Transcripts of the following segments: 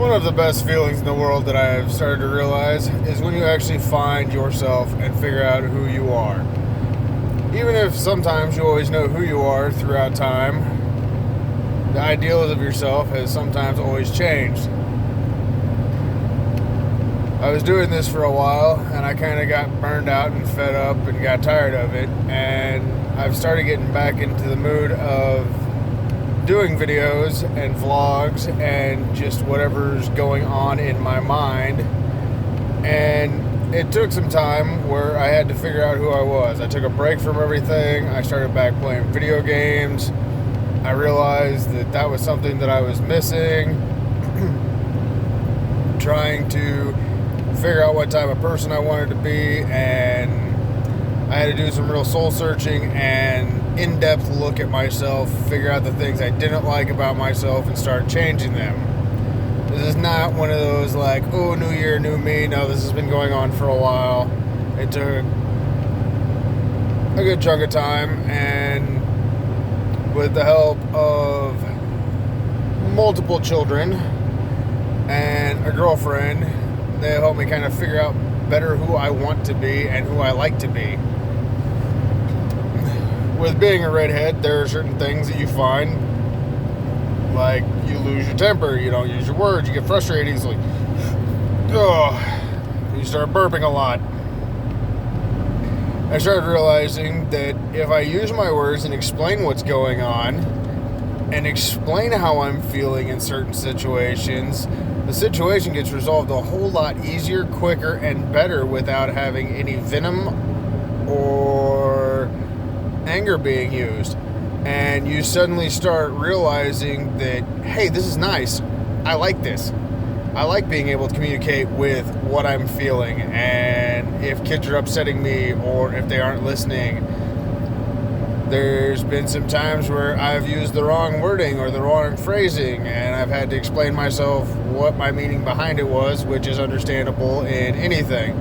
One of the best feelings in the world that I've started to realize is when you actually find yourself and figure out who you are. Even if sometimes you always know who you are throughout time, the ideals of yourself has sometimes always changed. I was doing this for a while and I kind of got burned out and fed up and got tired of it, and I've started getting back into the mood of doing videos and vlogs and just whatever's going on in my mind. And it took some time where I had to figure out who I was. I took a break from everything. I started back playing video games. I realized that that was something that I was missing. Trying to figure out what type of person I wanted to be, and I had to do some real soul searching and in-depth look at myself, figure out the things I didn't like about myself and start changing them. This is not one of those like, oh, new year, new me. No, this has been going on for a while. It took a good chunk of time, and with the help of multiple children and a girlfriend, they helped me kind of figure out better who I want to be and who I like to be. With being a redhead, there are certain things that you find, like you lose your temper, you don't use your words, you get frustrated easily. You start burping a lot. I started realizing that if I use my words and explain what's going on and explain how I'm feeling in certain situations, the situation gets resolved a whole lot easier, quicker, and better without having any venom or anger being used. And you suddenly start realizing that, hey, this is nice. I like this. I like being able to communicate with what I'm feeling, and if kids are upsetting me or if they aren't listening. There's been some times where I've used the wrong wording or the wrong phrasing, and I've had to explain myself what my meaning behind it was, which is understandable in anything.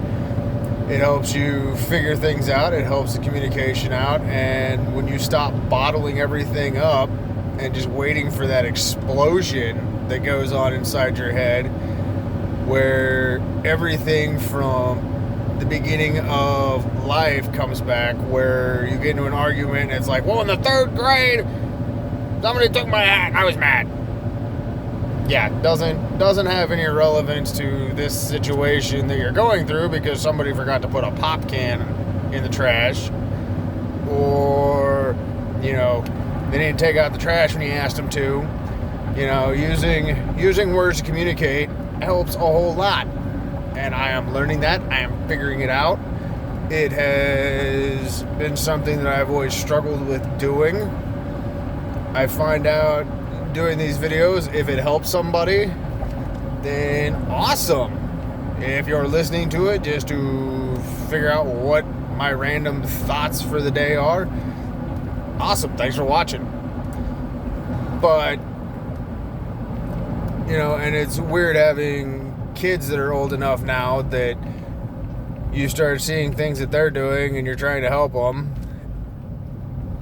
It helps you figure things out, it helps the communication out, and when you stop bottling everything up and just waiting for that explosion that goes on inside your head, where everything from the beginning of life comes back, where you get into an argument and it's like, well, in the third grade, somebody took my hat, I was mad. Yeah, doesn't have any relevance to this situation that you're going through because somebody forgot to put a pop can in the trash, or, they didn't take out the trash when you asked them to. Using words to communicate helps a whole lot. And I am learning that. I am figuring it out. It has been something that I've always struggled with doing. I find out doing these videos, if it helps somebody, then awesome. If you're listening to it just to figure out what my random thoughts for the day are, awesome. Thanks for watching. But, and it's weird having kids that are old enough now that you start seeing things that they're doing and you're trying to help them,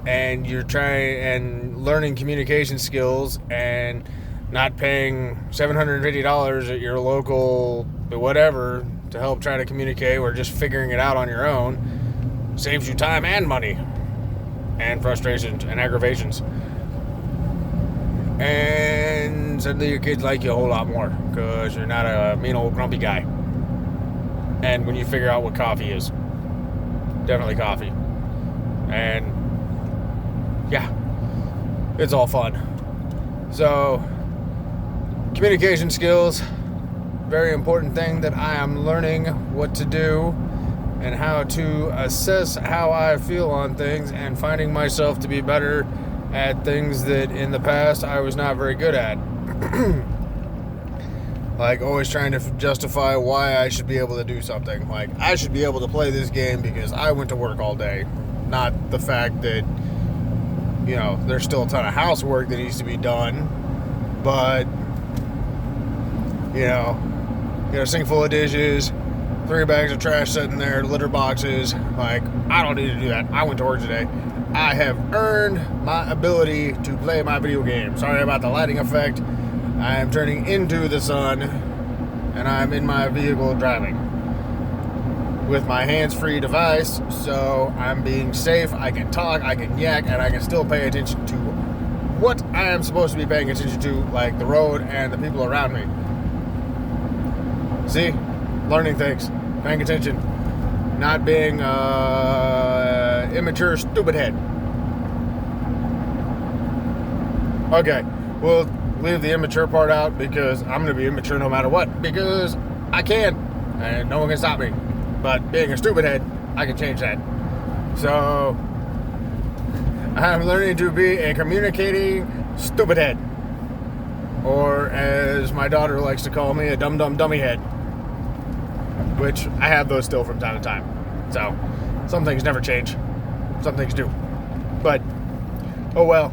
and you're trying and learning communication skills and not paying $750 at your local whatever to help try to communicate, or just figuring it out on your own saves you time and money and frustrations and aggravations. And suddenly your kids like you a whole lot more because you're not a mean old grumpy guy. And when you figure out what coffee is, definitely coffee. And yeah, it's all fun. So, communication skills, very important thing that I am learning what to do and how to assess how I feel on things, and finding myself to be better at things that in the past I was not very good at. Like always trying to justify why I should be able to do something. Like, I should be able to play this game because I went to work all day. Not the fact that, there's still a ton of housework that needs to be done. But, sink full of dishes, 3 bags of trash sitting there, litter boxes. Like, I don't need to do that. I went to work today. I have earned my ability to play my video game. Sorry about the lighting effect. I am turning into the sun, and I'm in my vehicle driving with my hands-free device, so I'm being safe. I can talk, I can yak, and I can still pay attention to what I am supposed to be paying attention to, like the road and the people around me. See? Learning things, paying attention, not being immature stupid head. Okay, we'll leave the immature part out because I'm going to be immature no matter what, because I can, and no one can stop me. But being a stupid head, I can change that. So, I'm learning to be a communicating stupid head. Or, as my daughter likes to call me, a dumb dummy head. Which, I have those still from time to time. So, some things never change. Some things do. But, oh well.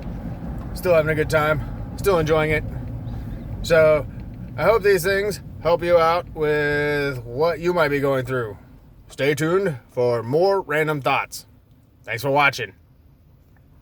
Still having a good time. Still enjoying it. So, I hope these things help you out with what you might be going through. Stay tuned for more random thoughts. Thanks for watching.